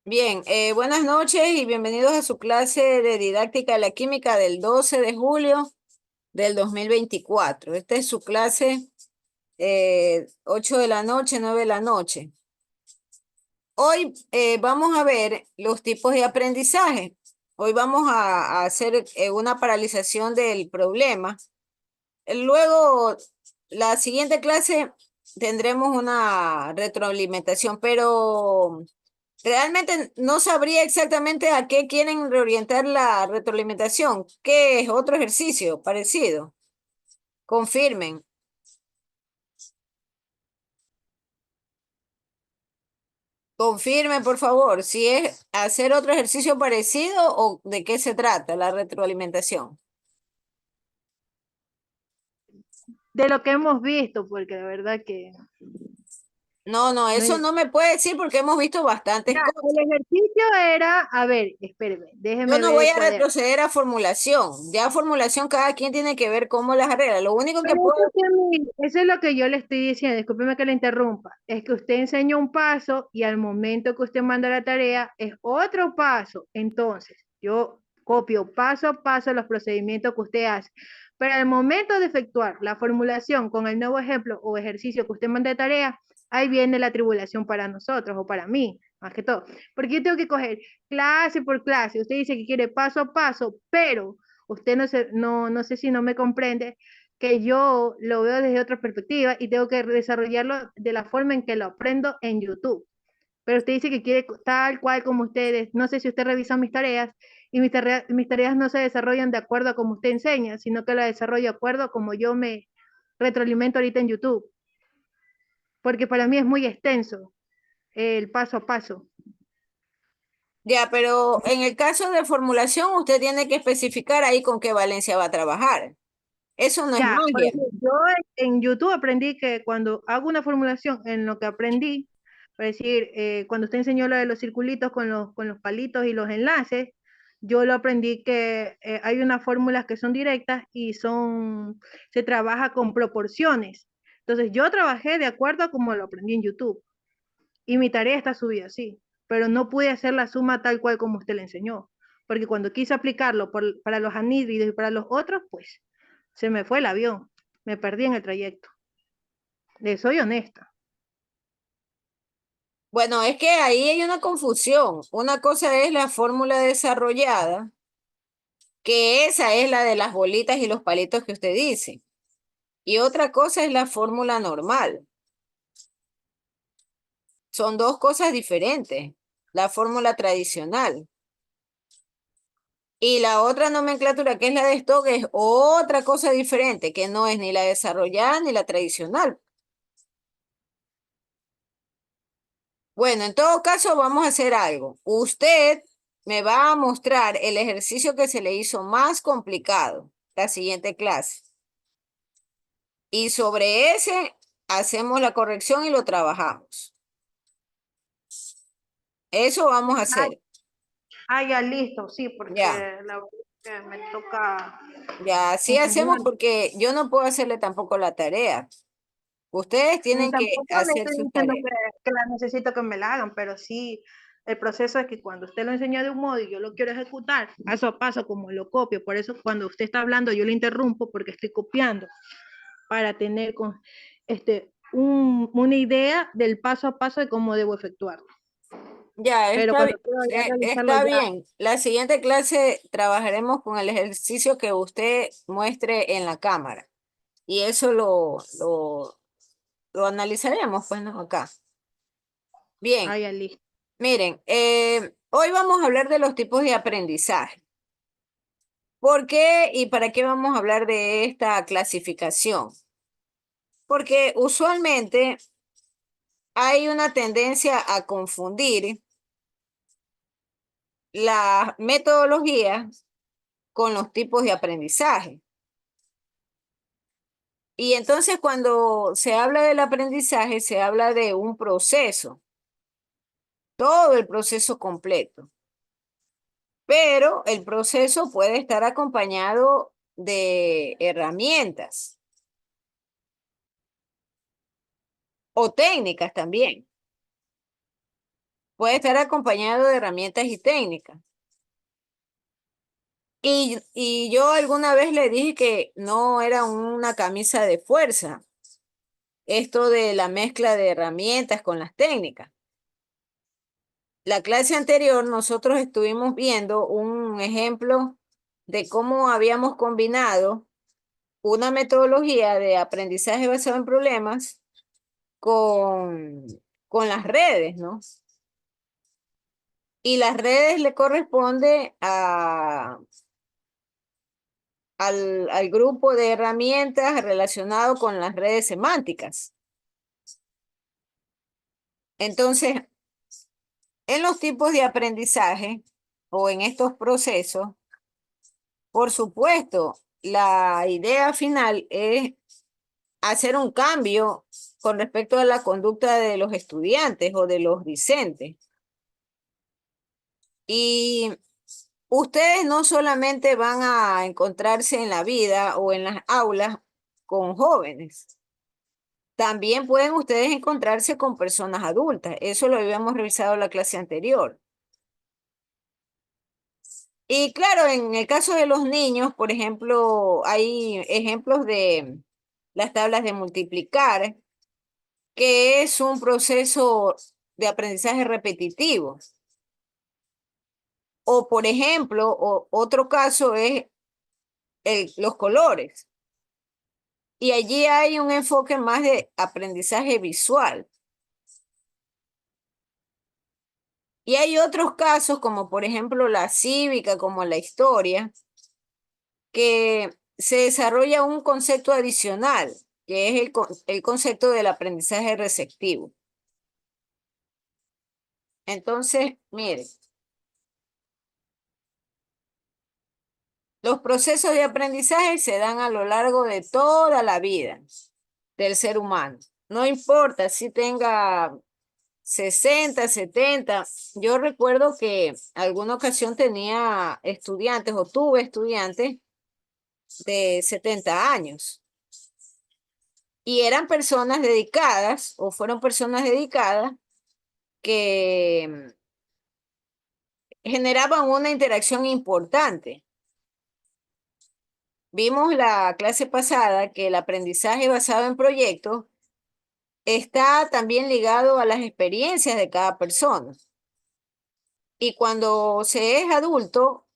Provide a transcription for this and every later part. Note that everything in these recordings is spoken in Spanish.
Bien, buenas noches y bienvenidos a su clase de didáctica de la química del 12 de julio del 2024. Esta es su clase 8 de la noche, 9 de la noche. Hoy vamos a ver los tipos de aprendizaje. Hoy vamos a hacer una paralización del problema. Luego, la siguiente clase tendremos una retroalimentación, pero realmente no sabría exactamente a qué quieren reorientar la retroalimentación. ¿Qué es otro ejercicio parecido? Confirmen. Confirmen, por favor, si es hacer otro ejercicio parecido o de qué se trata la retroalimentación. De lo que hemos visto, porque de verdad que No, no, no eso hay- no me puede decir porque hemos visto bastantes Ya, el cosas. ejercicio era, a ver, espéreme, Yo déjeme no ver voy el a cuaderno. retroceder a formulación. Ya formulación cada quien tiene que ver cómo las arregla. Lo único que Pero puedo... eso es lo que yo le estoy diciendo, discúlpeme que le interrumpa, es que usted enseña un paso y al momento que usted manda la tarea es otro paso. Entonces, yo copio paso a paso los procedimientos que usted hace. Pero al momento de efectuar la formulación con el nuevo ejemplo o ejercicio que usted manda de tarea, ahí viene la tribulación para nosotros o para mí, más que todo. Porque yo tengo que coger clase por clase. Usted dice que quiere paso a paso, pero usted no sé si no me comprende que yo lo veo desde otra perspectiva y tengo que desarrollarlo de la forma en que lo aprendo en YouTube. Pero usted dice que quiere tal cual como ustedes. No sé si usted revisa mis tareas y mis tareas no se desarrollan de acuerdo a como usted enseña, sino que las desarrollo de acuerdo a como yo me retroalimento ahorita en YouTube. Porque para mí es muy extenso el paso a paso. Ya, pero en el caso de formulación, usted tiene que especificar ahí con qué valencia va a trabajar. Eso no es Ya, por magia. ejemplo, yo en YouTube aprendí que cuando hago una formulación en lo que aprendí, es decir, cuando usted enseñó lo de los circulitos con los palitos y los enlaces, yo lo aprendí que hay unas fórmulas que son directas y se trabaja con proporciones. Entonces yo trabajé de acuerdo a como lo aprendí en YouTube y mi tarea está subida así, pero no pude hacer la suma tal cual como usted le enseñó, porque cuando quise aplicarlo para los anhídridos y para los otros, pues se me fue el avión, me perdí en el trayecto. Le soy honesta. Bueno, es que ahí hay una confusión. Una cosa es la fórmula desarrollada, que esa es la de las bolitas y los palitos que usted dice. Y otra cosa es la fórmula normal. Son dos cosas diferentes. La fórmula tradicional. Y la otra nomenclatura, que es la de stock, es otra cosa diferente, que no es ni la desarrollada ni la tradicional. Bueno, en todo caso, vamos a hacer algo. Usted me va a mostrar el ejercicio que se le hizo más complicado la siguiente clase. Y sobre ese hacemos la corrección y lo trabajamos. Eso vamos a Ah, hacer. ya listo, sí, Ya, porque la verdad es que me toca ya, así hacemos enseñar. porque yo no puedo hacerle tampoco la tarea. Ustedes Ni tienen que tampoco le hacer estoy sus diciendo tareas. que la necesito que me la hagan, pero sí, el proceso es que cuando usted lo enseña de un modo y yo lo quiero ejecutar, paso a paso, como lo copio, por eso cuando usted está hablando yo le interrumpo porque estoy copiando para tener una idea del paso a paso de cómo debo efectuarlo. Ya, Pero cuando quiero ya realizarlo está ya, bien. La siguiente clase trabajaremos con el ejercicio que usted muestre en la cámara. Y eso lo analizaremos, pues, ¿no? Acá. Bien, ya listo. miren, hoy vamos a hablar de los tipos de aprendizaje. ¿Por qué y para qué vamos a hablar de esta clasificación? Porque usualmente hay una tendencia a confundir la metodología con los tipos de aprendizaje. Y entonces cuando se habla del aprendizaje, se habla de un proceso, todo el proceso completo. Pero el proceso puede estar acompañado de herramientas o técnicas también. Puede estar acompañado de herramientas y técnicas. Y yo alguna vez le dije que no era una camisa de fuerza, esto de la mezcla de herramientas con las técnicas. La clase anterior nosotros estuvimos viendo un ejemplo de cómo habíamos combinado una metodología de aprendizaje basado en problemas con, con las redes, ¿no? Y las redes le corresponde al grupo de herramientas relacionado con las redes semánticas. Entonces, en los tipos de aprendizaje o en estos procesos, por supuesto, la idea final es hacer un cambio con respecto a la conducta de los estudiantes o de los discentes. Y ustedes no solamente van a encontrarse en la vida o en las aulas con jóvenes, también pueden ustedes encontrarse con personas adultas. Eso lo habíamos revisado en la clase anterior. Y claro, en el caso de los niños, por ejemplo, hay ejemplos de las tablas de multiplicar, que es un proceso de aprendizaje repetitivo. O, por ejemplo, otro caso es los colores. Y allí hay un enfoque más de aprendizaje visual. Y hay otros casos, como por ejemplo la cívica, como la historia, que se desarrolla un concepto adicional, que es el concepto del aprendizaje receptivo. Entonces, mire, los procesos de aprendizaje se dan a lo largo de toda la vida del ser humano. No importa si tenga 60, 70. Yo recuerdo que alguna ocasión tenía estudiantes o tuve estudiantes de 70 años y eran personas dedicadas o fueron personas dedicadas que generaban una interacción importante. Vimos la clase pasada que el aprendizaje basado en proyectos está también ligado a las experiencias de cada persona. Y cuando se es adulto,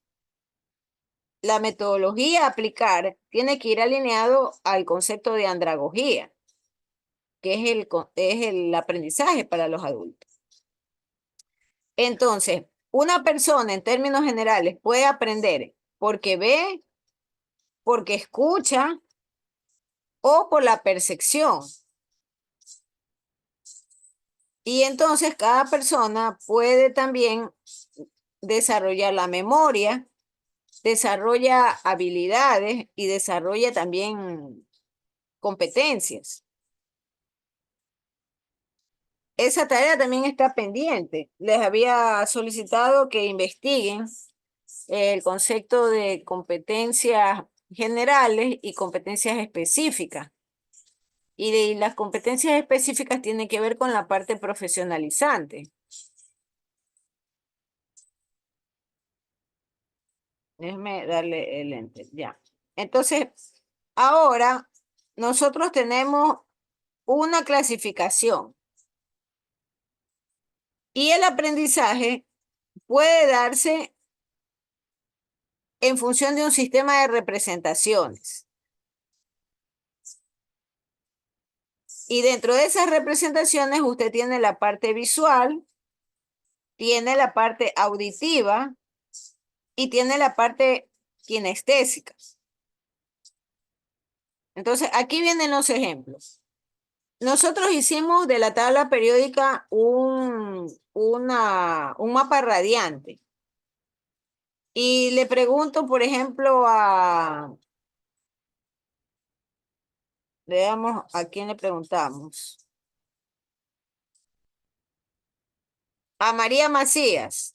la metodología a aplicar tiene que ir alineado al concepto de andragogía, que es el aprendizaje para los adultos. Entonces, una persona en términos generales puede aprender porque ve, porque escucha o por la percepción. Y entonces cada persona puede también desarrollar la memoria, desarrolla habilidades y desarrolla también competencias. Esa tarea también está pendiente. Les había solicitado que investiguen el concepto de competencias generales y competencias específicas. Y las competencias específicas tienen que ver con la parte profesionalizante. Déjeme darle el enter, ya. Entonces, ahora nosotros tenemos una clasificación y el aprendizaje puede darse en función de un sistema de representaciones. Y dentro de esas representaciones usted tiene la parte visual, tiene la parte auditiva y tiene la parte kinestésica. Entonces, aquí vienen los ejemplos. Nosotros hicimos de la tabla periódica un mapa radiante. Y le pregunto, por ejemplo, veamos a quién le preguntamos. A María Macías.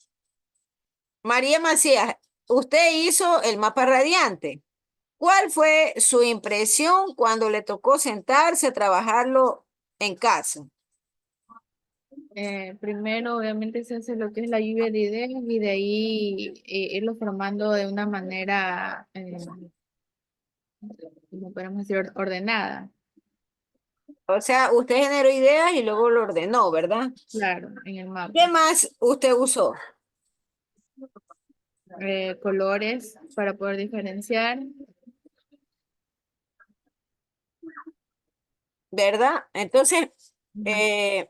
María Macías, usted hizo el mapa radiante. ¿Cuál fue su impresión cuando le tocó sentarse a trabajarlo en casa? Primero, obviamente, se hace lo que es la lluvia de ideas y de ahí irlo formando de una manera, como podemos decir, ordenada. O sea, usted generó ideas y luego lo ordenó, ¿verdad? Claro, en el ¿Qué mapa. más usted usó? Colores para poder diferenciar. ¿Verdad? Entonces, Ujú. eh,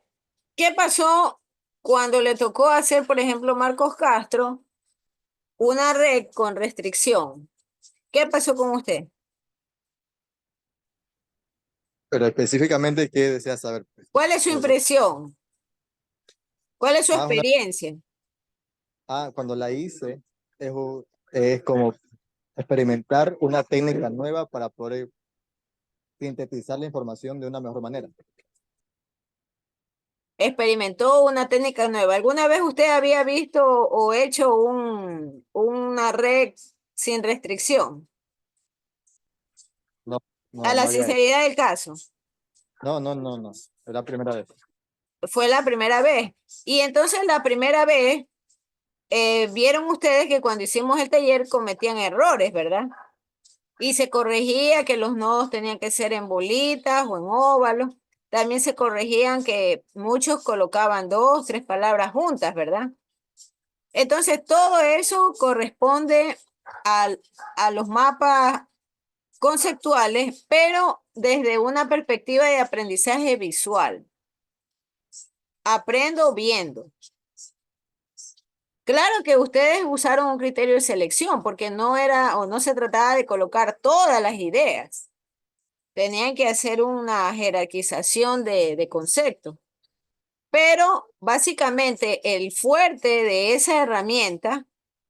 ¿qué pasó cuando le tocó hacer, por ejemplo, Marcos Castro, una red con restricción? ¿Qué pasó con usted? Pero específicamente, ¿qué deseas saber? Pues? ¿Cuál es su Porque, impresión? ¿Cuál es su ah, una, experiencia? cuando la hice, es como experimentar una técnica nueva para poder sintetizar la información de una mejor manera. Experimentó una técnica nueva. ¿Alguna vez usted había visto o hecho una red sin restricción? No, A no, no la había hecho. sinceridad del caso, No, no, no, no. Es la primera vez. fue la primera vez. Y entonces la primera vez, vieron ustedes que cuando hicimos el taller cometían errores, ¿verdad? Y se corregía que los nodos tenían que ser en bolitas o en óvalos. También se corregían que muchos colocaban dos, tres palabras juntas, ¿verdad? Entonces, todo eso corresponde al- a los mapas conceptuales, pero desde una perspectiva de aprendizaje visual. Aprendo viendo. Claro que ustedes usaron un criterio de selección porque no era o no se trataba de colocar todas las ideas. Tenían que hacer una jerarquización de conceptos. Pero básicamente el fuerte de esa herramienta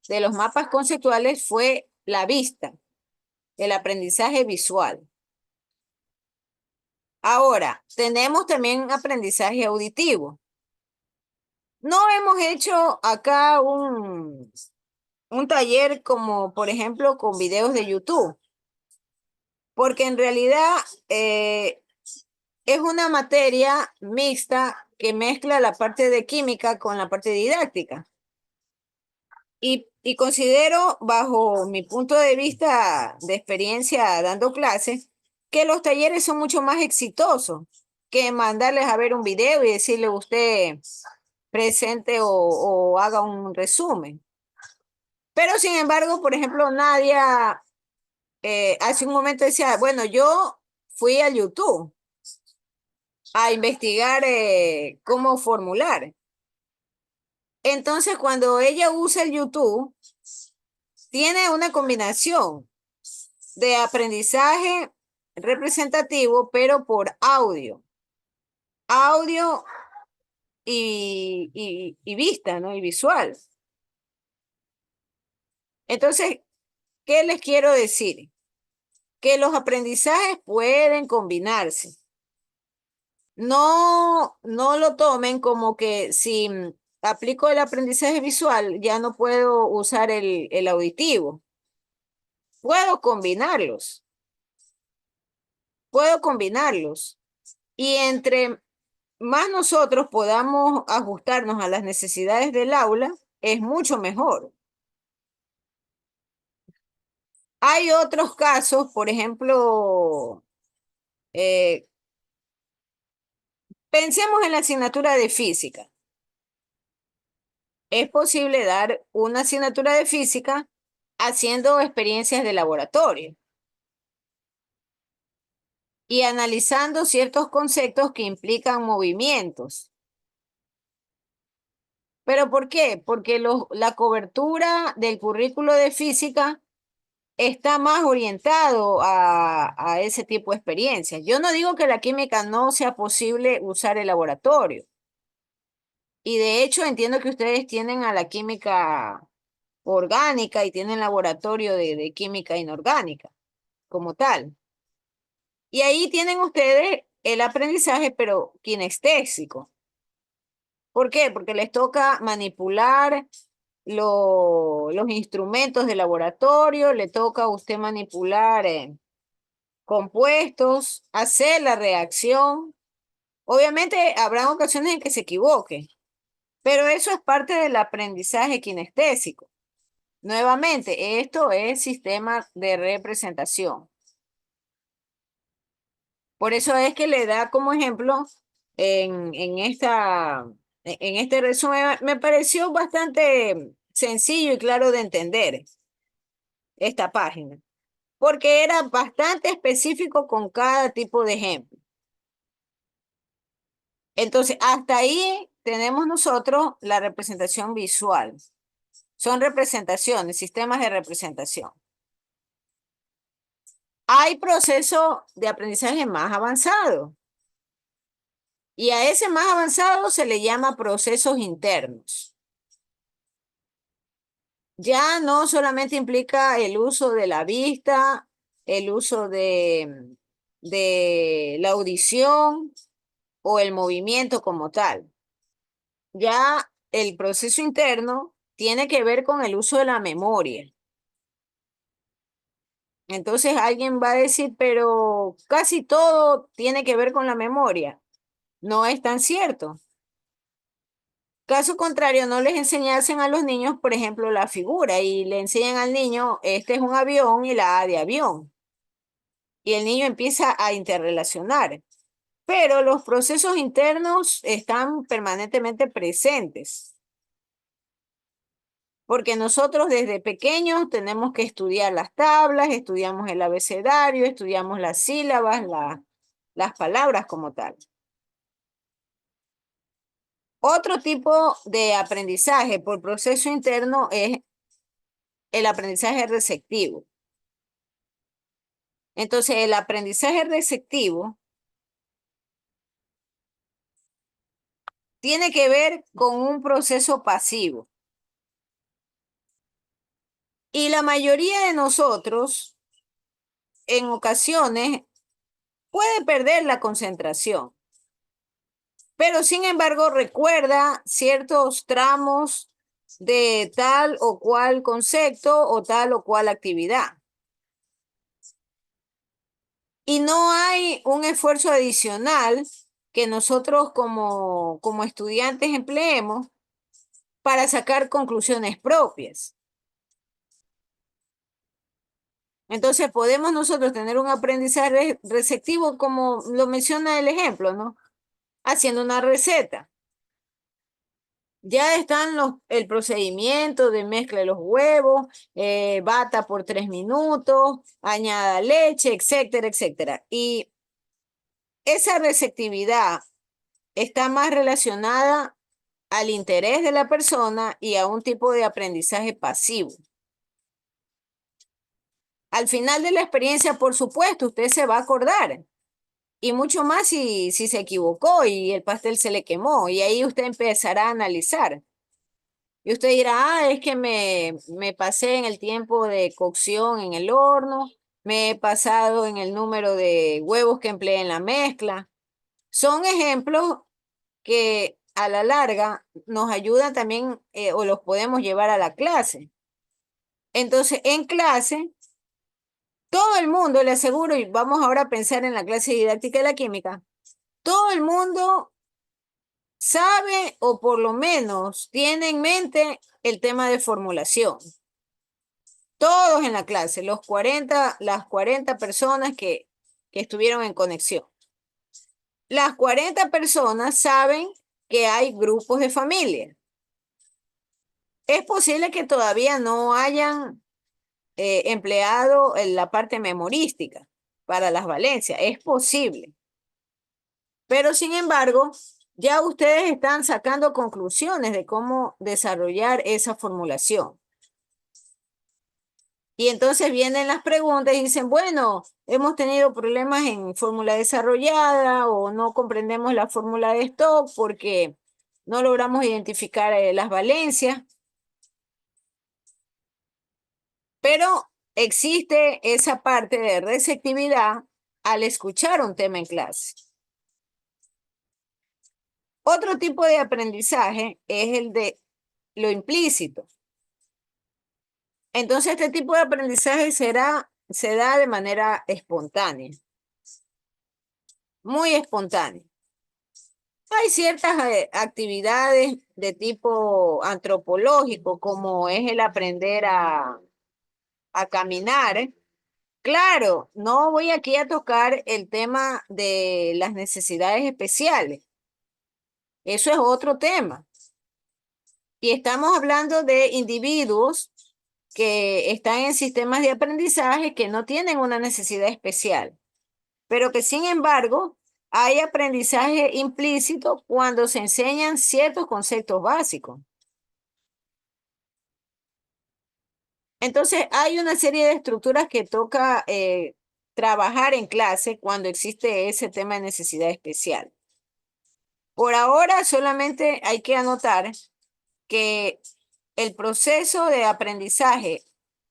de los mapas conceptuales fue la vista, el aprendizaje visual. Ahora, tenemos también aprendizaje auditivo. No hemos hecho acá un taller como, por ejemplo, con videos de YouTube, porque en realidad es una materia mixta que mezcla la parte de química con la parte didáctica. Y considero, bajo mi punto de vista de experiencia dando clases, que los talleres son mucho más exitosos que mandarles a ver un video y decirle usted presente o haga un resumen. Pero sin embargo, por ejemplo, Nadia hace un momento decía, bueno, yo fui a YouTube a investigar cómo formular. Entonces, cuando ella usa el YouTube, tiene una combinación de aprendizaje representativo, pero por audio. Audio y vista, ¿no? Y visual. Entonces, ¿qué les quiero decir? Que los aprendizajes pueden combinarse. No lo tomen como que si aplico el aprendizaje visual, ya no puedo usar el auditivo. Puedo combinarlos, puedo combinarlos. Y entre más nosotros podamos ajustarnos a las necesidades del aula, es mucho mejor. Hay otros casos, por ejemplo, eh, pensemos en la asignatura de física. Es posible dar una asignatura de física haciendo experiencias de laboratorio y analizando ciertos conceptos que implican movimientos. ¿Pero por qué? Porque la cobertura del currículo de física está más orientado a ese tipo de experiencias. Yo no digo que la química no sea posible usar el laboratorio. Y de hecho entiendo que ustedes tienen a la química orgánica y tienen laboratorio de química inorgánica como tal. Y ahí tienen ustedes el aprendizaje, pero kinestésico. ¿Por qué? Porque les toca manipular los instrumentos de laboratorio, le toca a usted manipular compuestos, hacer la reacción. Obviamente habrá ocasiones en que se equivoque, pero eso es parte del aprendizaje kinestésico. Nuevamente, esto es sistema de representación. Por eso es que le da como ejemplo en este resumen, me pareció bastante sencillo y claro de entender esta página, porque era bastante específico con cada tipo de ejemplo. Entonces, hasta ahí tenemos nosotros la representación visual. Son representaciones, sistemas de representación. Hay procesos de aprendizaje más avanzado. Y a ese más avanzado se le llama procesos internos. Ya no solamente implica el uso de la vista, el uso de la audición o el movimiento como tal. Ya el proceso interno tiene que ver con el uso de la memoria. Entonces alguien va a decir, pero casi todo tiene que ver con la memoria. No es tan cierto. Caso contrario, no les enseñasen a los niños, por ejemplo, la figura y le enseñan al niño, este es un avión y la A de avión. Y el niño empieza a interrelacionar. Pero los procesos internos están permanentemente presentes. Porque nosotros desde pequeños tenemos que estudiar las tablas, estudiamos el abecedario, estudiamos las sílabas, las palabras como tal. Otro tipo de aprendizaje por proceso interno es el aprendizaje receptivo. Entonces, el aprendizaje receptivo tiene que ver con un proceso pasivo. Y la mayoría de nosotros, en ocasiones, puede perder la concentración. Pero, sin embargo, recuerda ciertos tramos de tal o cual concepto o tal o cual actividad. Y no hay un esfuerzo adicional que nosotros como estudiantes empleemos para sacar conclusiones propias. Entonces podemos nosotros tener un aprendizaje receptivo como lo menciona el ejemplo, ¿no? Haciendo una receta. Ya están el procedimiento de mezcla de los huevos, bata por 3 minutos, añada leche, etcétera, etcétera. Y esa receptividad está más relacionada al interés de la persona y a un tipo de aprendizaje pasivo. Al final de la experiencia, por supuesto, usted se va a acordar. Y mucho más si se equivocó y el pastel se le quemó. Y ahí usted empezará a analizar. Y usted dirá, es que me pasé en el tiempo de cocción en el horno, me he pasado en el número de huevos que empleé en la mezcla. Son ejemplos que a la larga nos ayudan también o los podemos llevar a la clase. Entonces, en clase, todo el mundo, le aseguro, y vamos ahora a pensar en la clase didáctica de la química, todo el mundo sabe o por lo menos tiene en mente el tema de formulación. Todos en la clase, las 40 personas que estuvieron en conexión. Las 40 personas saben que hay grupos de familia. Es posible que todavía no hayan empleado en la parte memorística para las valencias. Es posible. Pero sin embargo, ya ustedes están sacando conclusiones de cómo desarrollar esa formulación. Y entonces vienen las preguntas y dicen, bueno, hemos tenido problemas en fórmula desarrollada o no comprendemos la fórmula de Stokes porque no logramos identificar las valencias. Pero existe esa parte de receptividad al escuchar un tema en clase. Otro tipo de aprendizaje es el de lo implícito. Entonces, este tipo de aprendizaje se da de manera espontánea, muy espontánea. Hay ciertas actividades de tipo antropológico, como es el aprender a caminar. Claro, no voy aquí a tocar el tema de las necesidades especiales. Eso es otro tema. Y estamos hablando de individuos que están en sistemas de aprendizaje que no tienen una necesidad especial, pero que sin embargo hay aprendizaje implícito cuando se enseñan ciertos conceptos básicos. Entonces hay una serie de estructuras que toca trabajar en clase cuando existe ese tema de necesidad especial. Por ahora solamente hay que anotar que el proceso de aprendizaje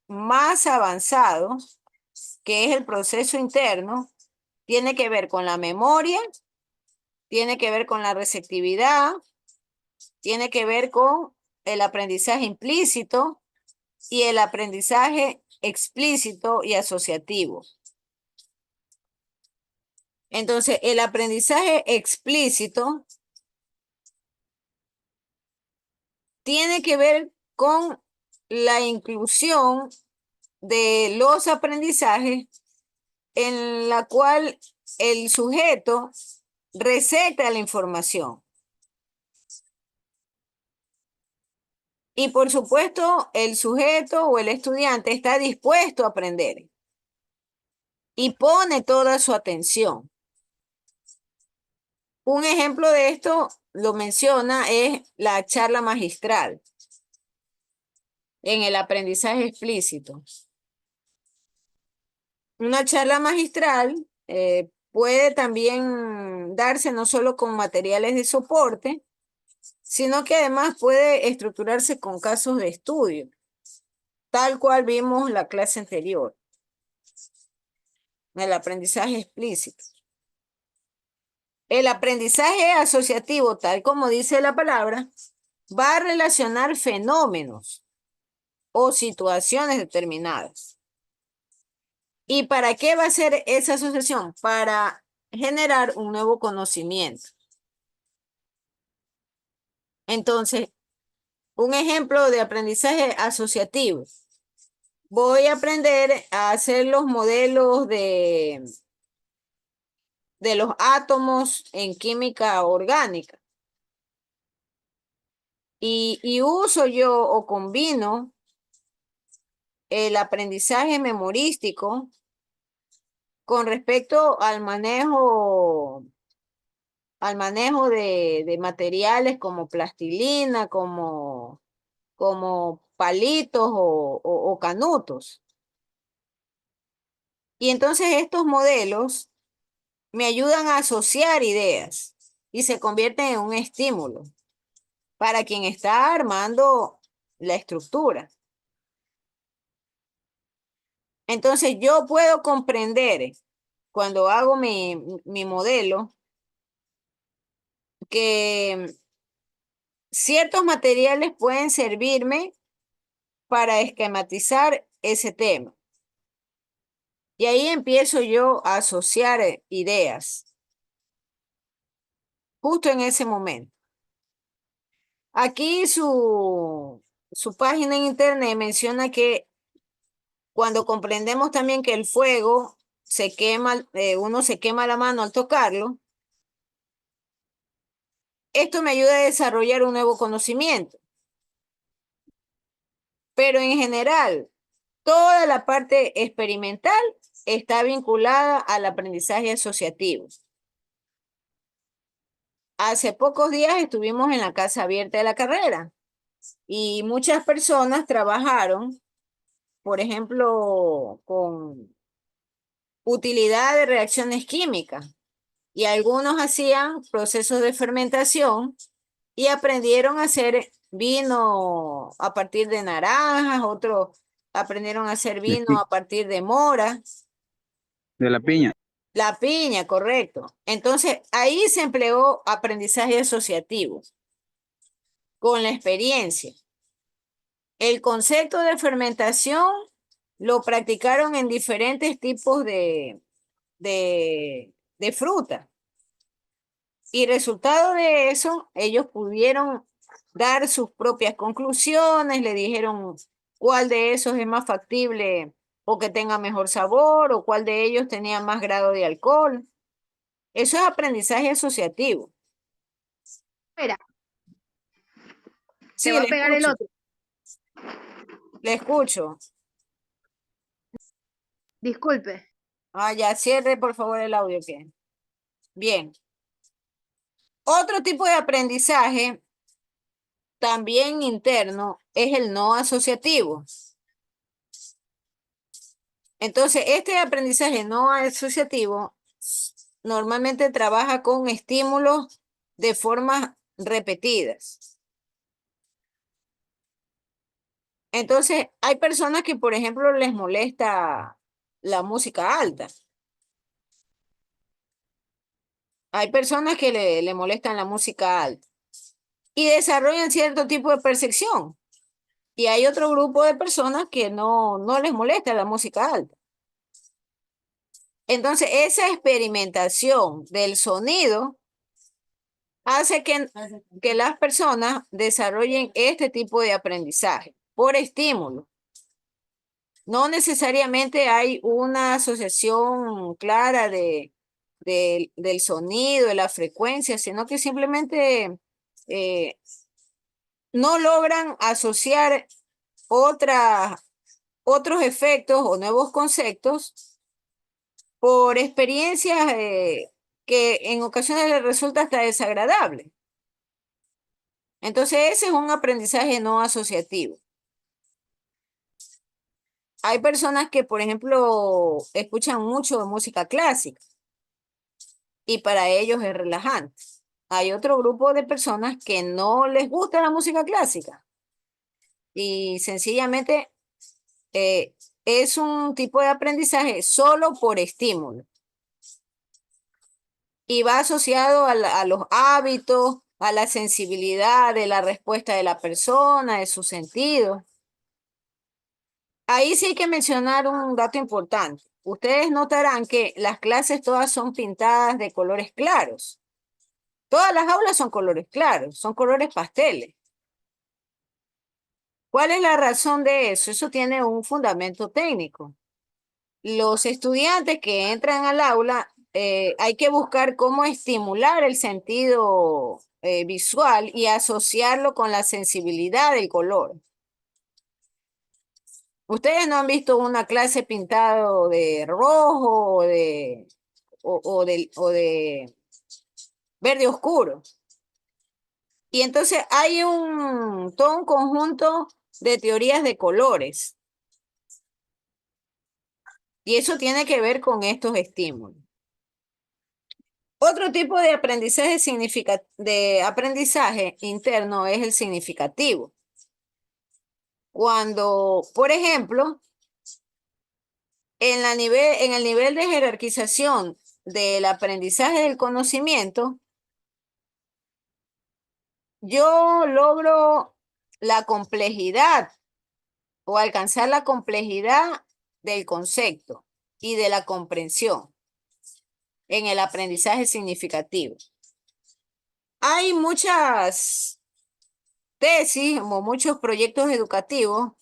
más avanzado, que es el proceso interno, tiene que ver con la memoria, tiene que ver con la receptividad, tiene que ver con el aprendizaje implícito y el aprendizaje explícito y asociativo. Entonces, el aprendizaje explícito tiene que ver con la inclusión de los aprendizajes en la cual el sujeto receta la información. Y por supuesto, el sujeto o el estudiante está dispuesto a aprender y pone toda su atención. Un ejemplo de esto, lo menciona, es la charla magistral en el aprendizaje explícito. Una charla magistral puede también darse no solo con materiales de soporte, sino que además puede estructurarse con casos de estudio, tal cual vimos la clase anterior, el aprendizaje explícito. El aprendizaje asociativo, tal como dice la palabra, va a relacionar fenómenos o situaciones determinadas. ¿Y para qué va a ser esa asociación? Para generar un nuevo conocimiento. Entonces, un ejemplo de aprendizaje asociativo. Voy a aprender a hacer los modelos de los átomos en química orgánica. Y uso yo o combino el aprendizaje memorístico con respecto al manejo de materiales como plastilina, como palitos o canutos. Y entonces estos modelos me ayudan a asociar ideas y se convierten en un estímulo para quien está armando la estructura. Entonces yo puedo comprender cuando hago mi modelo que ciertos materiales pueden servirme para esquematizar ese tema. Y ahí empiezo yo a asociar ideas, justo en ese momento. Aquí su página en internet menciona que cuando comprendemos también que el fuego se quema, uno se quema la mano al tocarlo, esto me ayuda a desarrollar un nuevo conocimiento. Pero en general, toda la parte experimental está vinculada al aprendizaje asociativo. Hace pocos días estuvimos en la casa abierta de la carrera y muchas personas trabajaron, por ejemplo, con utilidad de reacciones químicas y algunos hacían procesos de fermentación y aprendieron a hacer vino a partir de naranjas, otros aprendieron a hacer vino a partir de moras. De la piña. La piña, correcto. Entonces, ahí se empleó aprendizaje asociativo con la experiencia. El concepto de fermentación lo practicaron en diferentes tipos de fruta. Y resultado de eso, ellos pudieron dar sus propias conclusiones, le dijeron cuál de esos es más factible o que tenga mejor sabor o cuál de ellos tenía más grado de alcohol. Eso es aprendizaje asociativo. Mira, te Sí, voy a le pegar el escucho, otro. le escucho. Disculpe. Ah, ya, cierre por favor el audio. ¿Qué? Bien. Otro tipo de aprendizaje, también interno, es el no asociativo. Entonces, este aprendizaje no asociativo normalmente trabaja con estímulos de formas repetidas. Entonces, hay personas que, por ejemplo, les molesta la música alta. Hay personas que le molestan la música alta y desarrollan cierto tipo de percepción. Y hay otro grupo de personas que no les molesta la música alta. Entonces, esa experimentación del sonido hace que las personas desarrollen este tipo de aprendizaje por estímulo. No necesariamente hay una asociación clara del sonido, de la frecuencia, sino que simplemente no logran asociar otros efectos o nuevos conceptos por experiencias que en ocasiones les resulta hasta desagradable. Entonces, ese es un aprendizaje no asociativo. Hay personas que, por ejemplo, escuchan mucho música clásica y para ellos es relajante. Hay otro grupo de personas que no les gusta la música clásica y sencillamente eh, es un tipo de aprendizaje solo por estímulo y va asociado a los hábitos, a la sensibilidad de la respuesta de la persona, de su sentido. Ahí sí hay que mencionar un dato importante. Ustedes notarán que las clases todas son pintadas de colores claros. Todas las aulas son colores claros, son colores pasteles. ¿Cuál es la razón de eso? Eso tiene un fundamento técnico. Los estudiantes que entran al aula, hay que buscar cómo estimular el sentido visual y asociarlo con la sensibilidad del color. Ustedes no han visto una clase pintado de rojo o de verde oscuro. Y entonces hay todo un conjunto de teorías de colores. Y eso tiene que ver con estos estímulos. Otro tipo de aprendizaje interno es el significativo. Cuando, por ejemplo, en el nivel de jerarquización del aprendizaje del conocimiento, yo logro la complejidad o alcanzar la complejidad del concepto y de la comprensión en el aprendizaje significativo. Hay muchas tesis o muchos proyectos educativos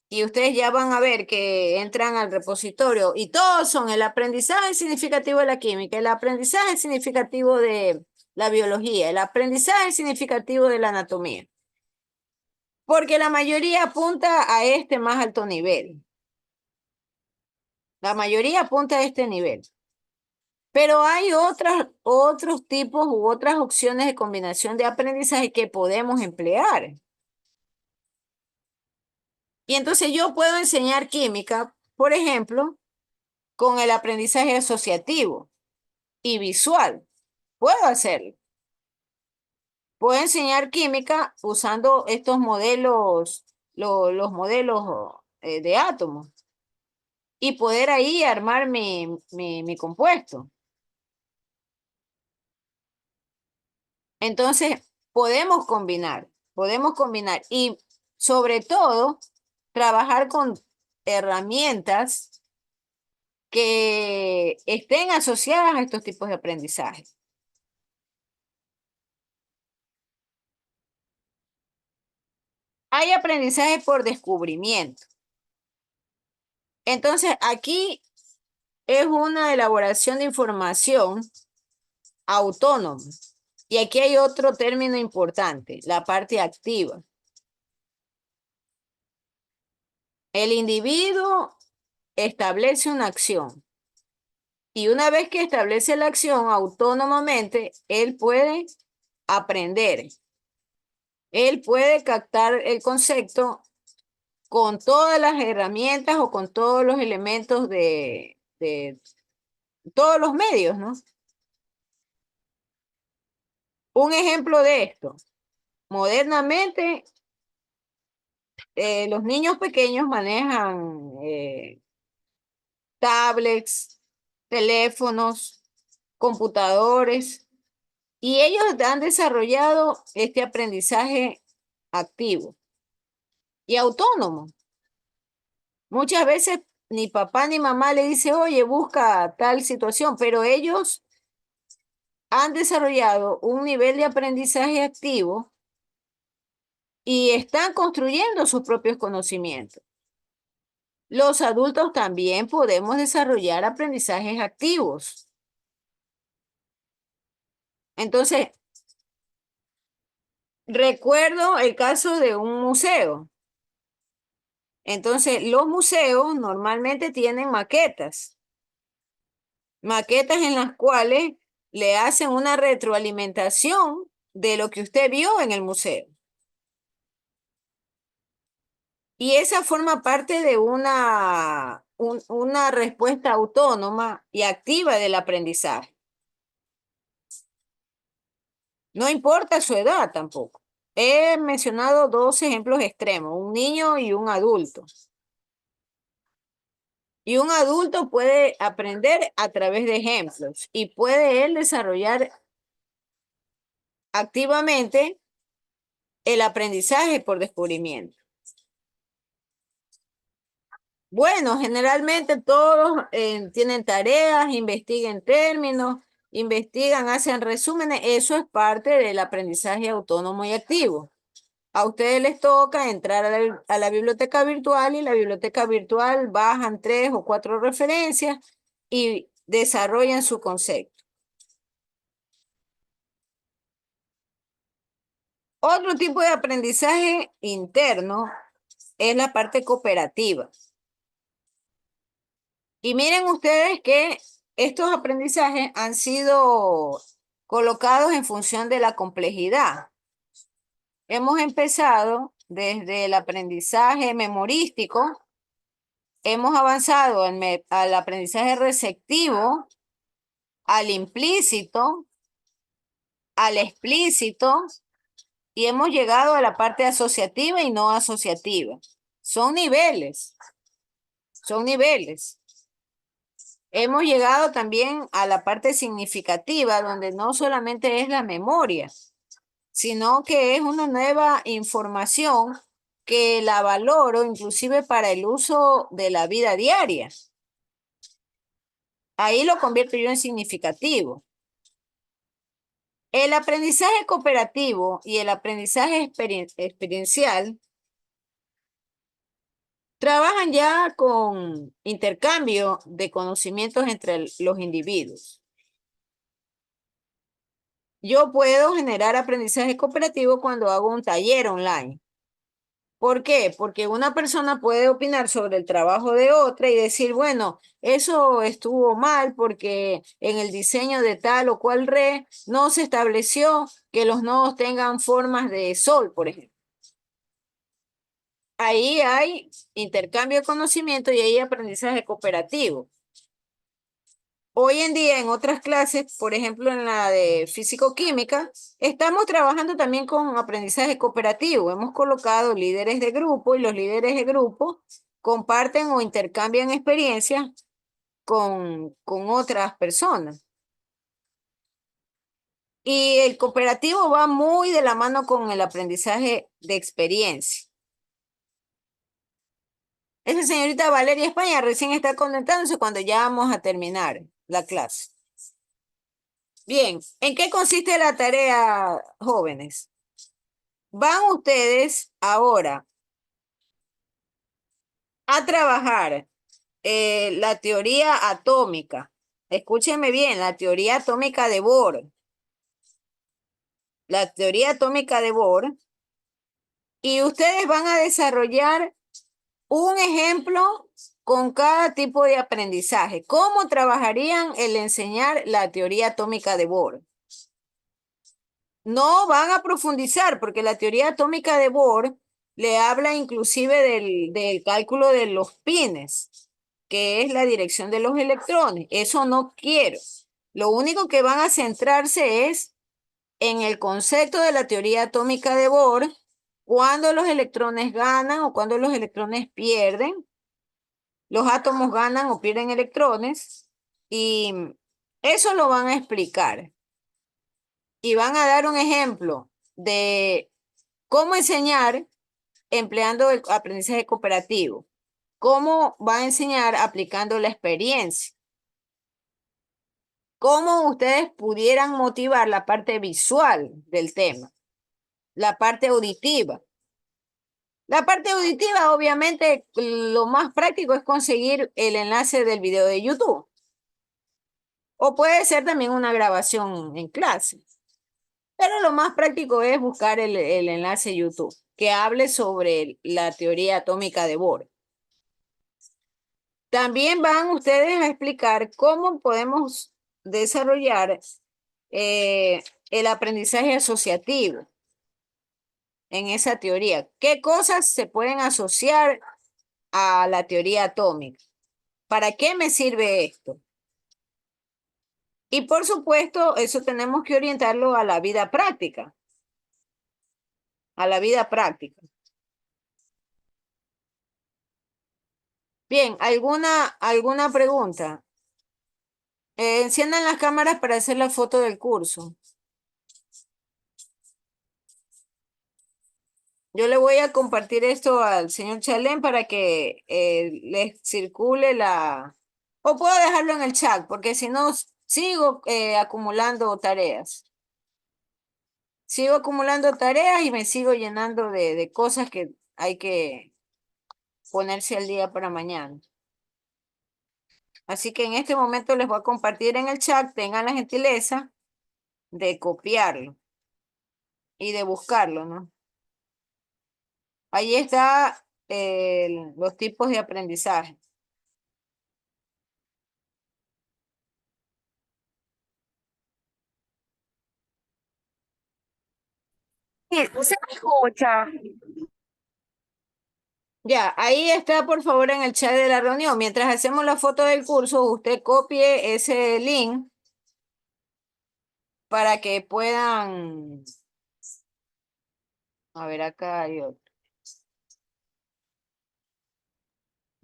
y ustedes ya van a ver que entran al repositorio y todos son el aprendizaje significativo de la química, el aprendizaje significativo de la biología, el aprendizaje significativo de la anatomía. Porque la mayoría apunta a este más alto nivel. La mayoría apunta a este nivel. Pero hay otros tipos u otras opciones de combinación de aprendizaje que podemos emplear. Y entonces yo puedo enseñar química, por ejemplo, con el aprendizaje asociativo y visual. Puedo hacerlo. Puedo enseñar química usando estos modelos, los modelos de átomos y poder ahí armar mi compuesto. Entonces, podemos combinar y sobre todo trabajar con herramientas que estén asociadas a estos tipos de aprendizaje. Hay aprendizaje por descubrimiento. Entonces, aquí es una elaboración de información autónoma. Y aquí hay otro término importante, la parte activa. El individuo establece una acción. Y una vez que establece la acción autónomamente, él puede aprender. Él puede captar el concepto con todas las herramientas o con todos los elementos de todos los medios, ¿no? Un ejemplo de esto. Modernamente, los niños pequeños manejan tablets, teléfonos, computadores, y ellos han desarrollado este aprendizaje activo y autónomo. Muchas veces ni papá ni mamá le dice, oye, busca tal situación, pero ellos han desarrollado un nivel de aprendizaje activo y están construyendo sus propios conocimientos. Los adultos también podemos desarrollar aprendizajes activos. Entonces, recuerdo el caso de un museo. Entonces, los museos normalmente tienen maquetas en las cuales le hacen una retroalimentación de lo que usted vio en el museo. Y esa forma parte de una respuesta autónoma y activa del aprendizaje. No importa su edad tampoco. He mencionado dos ejemplos extremos, un niño y un adulto. Y un adulto puede aprender a través de ejemplos y puede él desarrollar activamente el aprendizaje por descubrimiento. Bueno, generalmente todos tienen tareas, investigan términos, investigan, hacen resúmenes. Eso es parte del aprendizaje autónomo y activo. A ustedes les toca entrar a la biblioteca virtual y la biblioteca virtual bajan 3 o 4 referencias y desarrollan su concepto. Otro tipo de aprendizaje interno es la parte cooperativa. Y miren ustedes que estos aprendizajes han sido colocados en función de la complejidad. Hemos empezado desde el aprendizaje memorístico, hemos avanzado al aprendizaje receptivo, al implícito, al explícito, y hemos llegado a la parte asociativa y no asociativa. Son niveles, son niveles. Hemos llegado también a la parte significativa, donde no solamente es la memoria, sino que es una nueva información que la valoro inclusive para el uso de la vida diaria. Ahí lo convierto yo en significativo. El aprendizaje cooperativo y el aprendizaje experiencial trabajan ya con intercambio de conocimientos entre los individuos. Yo puedo generar aprendizaje cooperativo cuando hago un taller online. ¿Por qué? Porque una persona puede opinar sobre el trabajo de otra y decir, bueno, eso estuvo mal porque en el diseño de tal o cual red no se estableció que los nodos tengan formas de sol, por ejemplo. Ahí hay intercambio de conocimiento y hay aprendizaje cooperativo. Hoy en día en otras clases, por ejemplo en la de físico-química, estamos trabajando también con aprendizaje cooperativo. Hemos colocado líderes de grupo y los líderes de grupo comparten o intercambian experiencias con otras personas. Y el cooperativo va muy de la mano con el aprendizaje de experiencia. Esa señorita Valeria España recién está conectándose cuando ya vamos a terminar la clase. Bien, ¿en qué consiste la tarea, jóvenes? van ustedes ahora a trabajar la teoría atómica. Escúchenme bien, la teoría atómica de Bohr. La teoría atómica de Bohr. Y ustedes van a desarrollar un ejemplo con cada tipo de aprendizaje. ¿Cómo trabajarían el enseñar la teoría atómica de Bohr? No van a profundizar porque la teoría atómica de Bohr le habla inclusive del cálculo de los pines, que es la dirección de los electrones. Eso no quiero. Lo único que van a centrarse es en el concepto de la teoría atómica de Bohr, cuando los electrones ganan o cuando los electrones pierden, los átomos ganan o pierden electrones, y eso lo van a explicar. Y van a dar un ejemplo de cómo enseñar empleando el aprendizaje cooperativo. Cómo va a enseñar aplicando la experiencia. Cómo ustedes pudieran motivar la parte visual del tema. La parte auditiva. La parte auditiva, obviamente, lo más práctico es conseguir el enlace del video de YouTube. O puede ser también una grabación en clase. Pero lo más práctico es buscar el enlace YouTube que hable sobre la teoría atómica de Bohr. También van ustedes a explicar cómo podemos desarrollar el aprendizaje asociativo en esa teoría. ¿Qué cosas se pueden asociar a la teoría atómica? ¿Para qué me sirve esto? Y por supuesto, eso tenemos que orientarlo a la vida práctica. A la vida práctica. Bien, ¿alguna pregunta? Enciendan las cámaras para hacer la foto del curso. Yo le voy a compartir esto al señor Chalén para que les circule la... O puedo dejarlo en el chat, porque si no, sigo acumulando tareas. Sigo acumulando tareas y me sigo llenando de cosas que hay que ponerse al día para mañana. Así que en este momento les voy a compartir en el chat, tengan la gentileza de copiarlo y de buscarlo, ¿no? Ahí está los tipos de aprendizaje. Sí, se me escucha. Ya, ahí está, por favor, en el chat de la reunión. Mientras hacemos la foto del curso, usted copie ese link para que puedan... A ver, acá hay otro.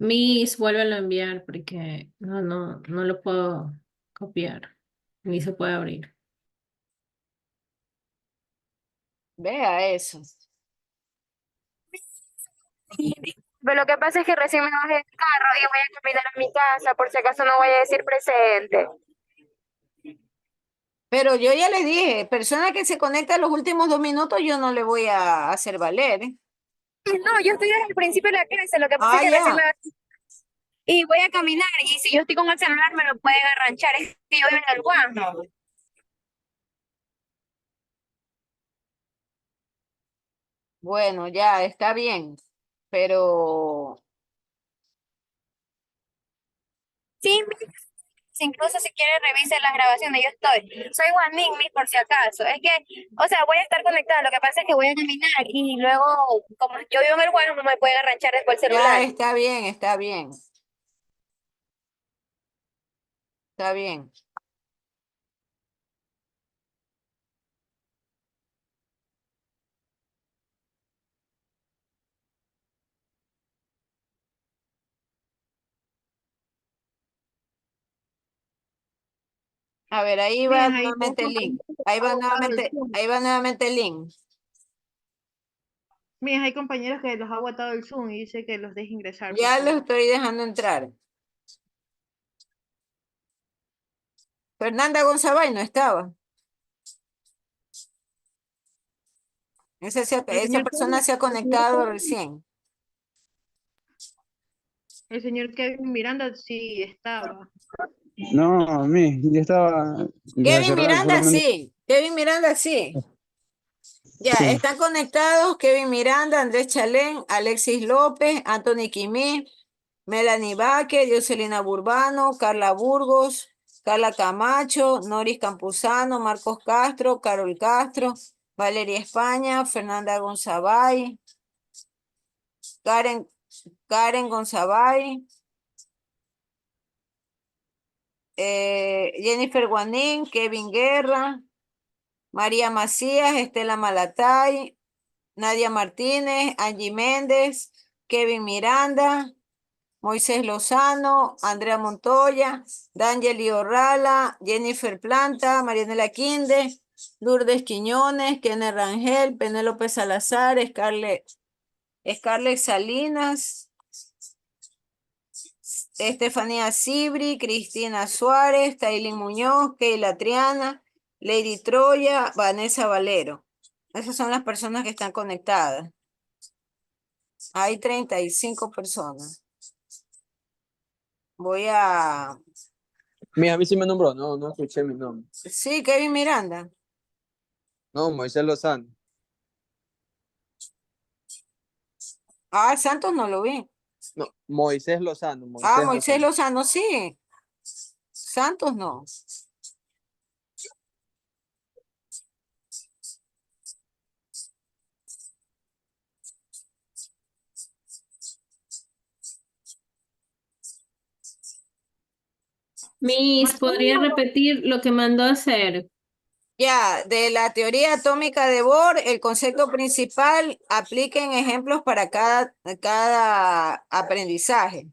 Miss, vuélvelo a enviar porque no lo puedo copiar, ni se puede abrir. Vea eso. Pero lo que pasa es que recién me bajé del carro y voy a caminar a mi casa, por si acaso no voy a decir presente. Pero yo ya le dije, persona que se conecta a los últimos 2 minutos, yo no le voy a hacer valer. No, yo estoy desde el principio de la clase, lo que pasa es que recién me Ya. bajé y voy a caminar y si yo estoy con el celular me lo pueden arranchar, es que yo vivo en el Guasmo. Bueno, ya, está bien. Pero... Sí, incluso si quiere revise las grabaciones, yo estoy. Soy Juanín, por si acaso. Es que, o sea, voy a estar conectada, lo que pasa es que voy a caminar y luego, como yo vivo en el Guasmo, no me pueden arranchar después el Ya celular. está bien, está bien. Está bien. A ver, ahí va Miren, hay dos nuevamente el link. compañeros que Ahí les ha va botado el nuevamente, Zoom. ahí va nuevamente el link. Miren, hay compañeros que los ha botado el Zoom y dice que los deje ingresar, por Ya los favor. estoy dejando entrar. Fernanda González no estaba. El Esa señor persona se ha conectado recién. El señor Kevin Miranda sí estaba. No, yo estaba desde Kevin hace rato, Miranda, solamente. sí. Kevin Miranda, sí. Ya, Sí. están conectados Kevin Miranda, Andrés Chalén, Alexis López, Anthony Quimí, Melanie Baque, Jocelyn Burbano, Carla Burgos, Carla Camacho, Noris Campuzano, Marcos Castro, Carol Castro, Valeria España, Fernanda Gonzabay, Karen Gonzabay, Jennifer Guanín, Kevin Guerra, María Macías, Estela Malatay, Nadia Martínez, Angie Méndez, Kevin Miranda, Moisés Lozano, Andrea Montoya, D'Angeli Orrala, Jennifer Planta, Marianela Quinde, Lourdes Quiñones, Kenneth Rangel, Penélope Salazar, Scarlett Salinas, Estefanía Cibri, Cristina Suárez, Tailín Muñoz, Keila Triana, Lady Troya, Vanessa Valero. Esas son las personas que están conectadas. Hay 35 personas. Voy a... Mira, a mí sí me nombró, no escuché mi nombre. Sí, Kevin Miranda. No, Moisés Lozano. Ah, Santos no lo vi. No, Moisés Lozano, Ah, Moisés Moisés Lozano. Lozano, sí. Santos no. Miss, Más o ¿podría menos, repetir lo que mandó a hacer? Ya, de la teoría atómica de Bohr, el concepto principal, apliquen ejemplos para cada aprendizaje.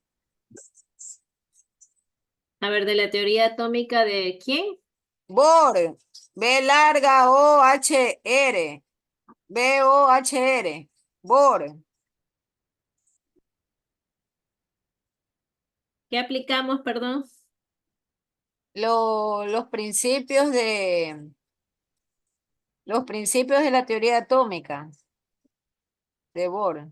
A ver, de la teoría atómica de quién? Bohr, B larga O-H-R, B-O-H-R, Bohr. ¿Qué aplicamos, perdón? Los principios de la teoría atómica de Bohr.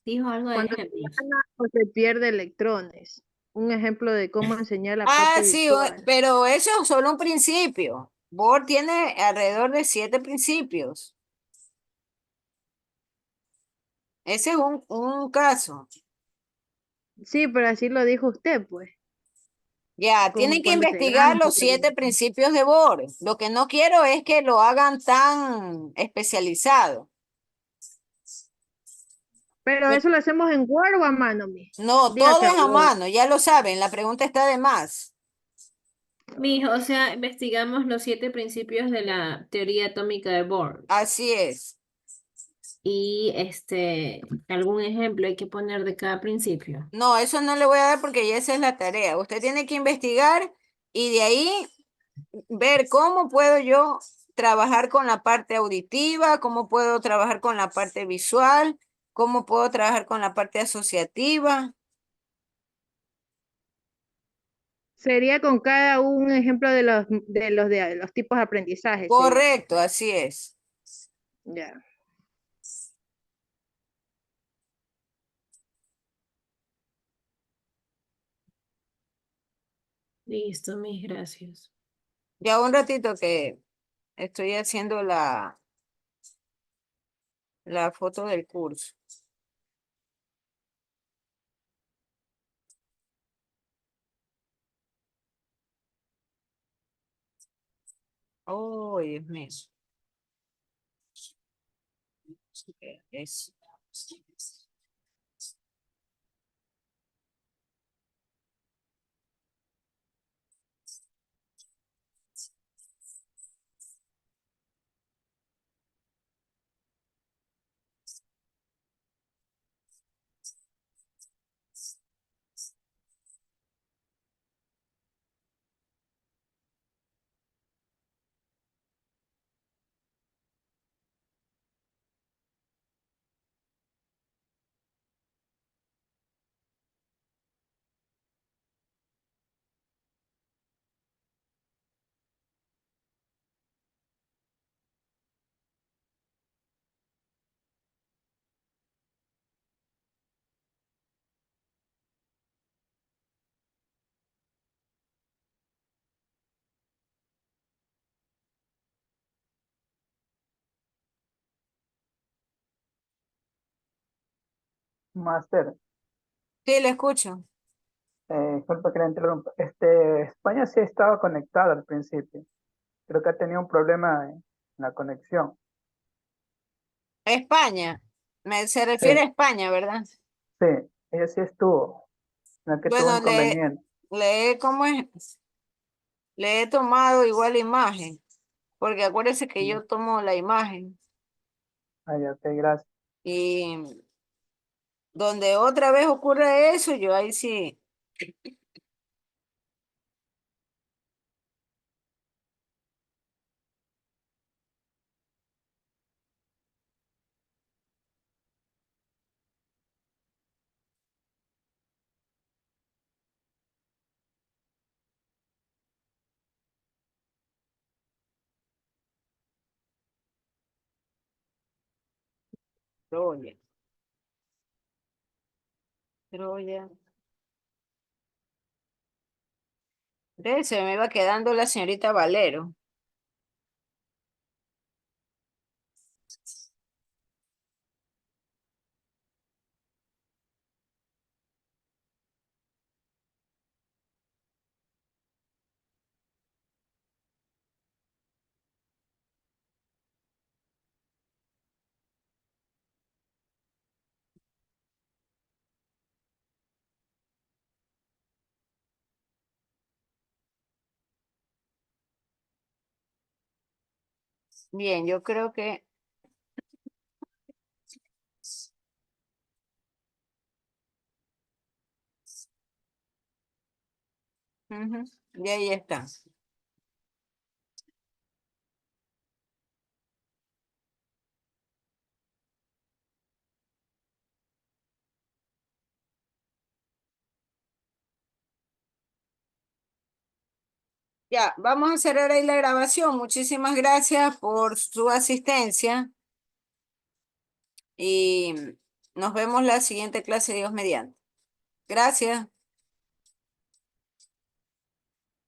Dijo algo de cuando se ejemplos. gana o se pierde electrones. Un ejemplo de cómo enseñar la Ah, parte sí, visual. pero eso es solo un principio. Bohr tiene alrededor de 7 principios. Ese es un caso. Sí, pero así lo dijo usted, pues. Ya, Como tienen que cuando se investigar gana. los 7 principios de Bohr. Lo que no quiero es que lo hagan tan especializado. Pero eso lo hacemos en Word o a mano, mi. No, Diga todo que a es a Word. mano, ya lo saben, la pregunta está de más. Miss, o sea, investigamos los 7 principios de la teoría atómica de Bohr. Así es. Y algún ejemplo hay que poner de cada principio. No, eso no le voy a dar porque ya esa es la tarea. Usted tiene que investigar y de ahí ver cómo puedo yo trabajar con la parte auditiva, cómo puedo trabajar con la parte visual, cómo puedo trabajar con la parte asociativa. Sería con cada un ejemplo de los tipos de aprendizaje, sería. Correcto, así es. Ya. Listo, mis gracias. Ya un ratito que estoy haciendo la foto del curso. Oh, Dios mío. Eso. Máster, Sí, le escucho. disculpa que la interrumpa. España sí estaba conectada al principio. Creo que ha tenido un problema en la conexión. España. Se Sí, refiere a España, ¿verdad? sí, ella sí estuvo, la que tuvo Bueno, inconveniente. ¿cómo es? Le he tomado igual imagen, porque acuérdese que Mm, yo tomo la imagen Ay, ok, gracias. y donde otra vez ocurre eso, yo ahí sí. Troya, Troya. Entonces se me iba quedando la señorita Valero. Bien, yo creo que ujú, y ahí está. Ya, vamos a cerrar ahí la grabación. Muchísimas gracias por su asistencia y nos vemos la siguiente clase, Dios mediante. Gracias.